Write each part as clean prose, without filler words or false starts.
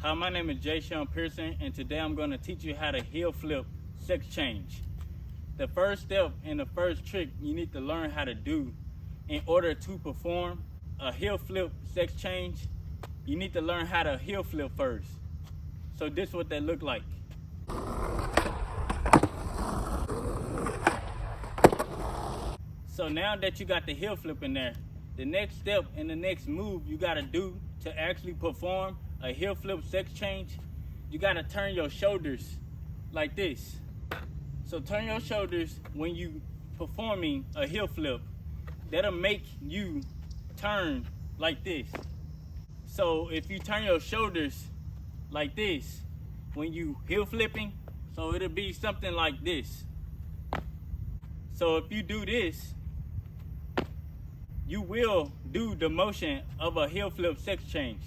Hi, my name is Jay Sean Pearson, and today I'm going to teach you how to heel flip sex change. The first step and the first trick you need to learn how to do in order to perform a heel flip sex change, you need to learn how to heel flip first. So this is what that look like. So now that you got the heel flip in there, the next step and the next move you gotta do to actually perform a heel flip sex change, you gotta turn your shoulders like this. So turn your shoulders when you performing a heel flip. That'll make you turn like this. So if you turn your shoulders like this when you heel flipping, so it'll be something like this. So if you do this, you will do the motion of a heel flip sex change.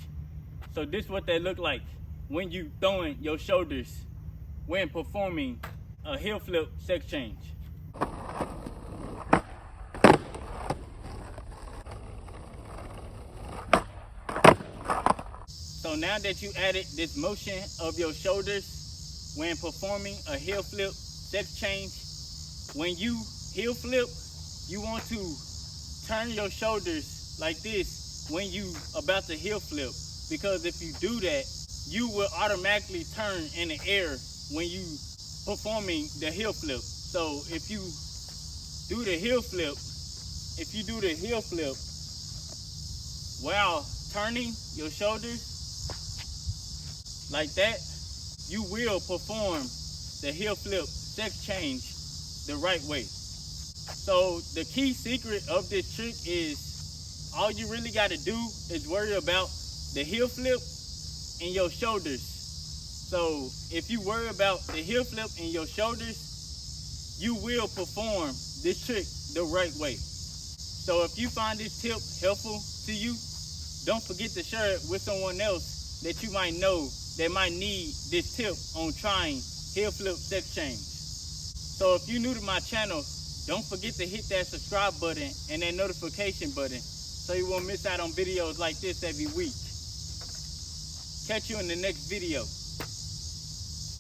So this is what they look like when you throwing your shoulders when performing a heel flip sex change. So now that you added this motion of your shoulders when performing a heel flip sex change, when you heel flip, you want to turn your shoulders like this when you about to heel flip, because if you do that, you will automatically turn in the air when you performing the heel flip. So if you do the heel flip, while turning your shoulders like that, you will perform the heel flip sex change the right way. So the key secret of this trick is all you really got to do is worry about the heel flip and your shoulders. So if you worry about the heel flip and your shoulders, you will perform this trick the right way. So if you find this tip helpful to you, don't forget to share it with someone else that you might know that might need this tip on trying heel flip sex change. So if you're new to my channel, don't forget to hit that subscribe button and that notification button so you won't miss out on videos like this every week. Catch you in the next video.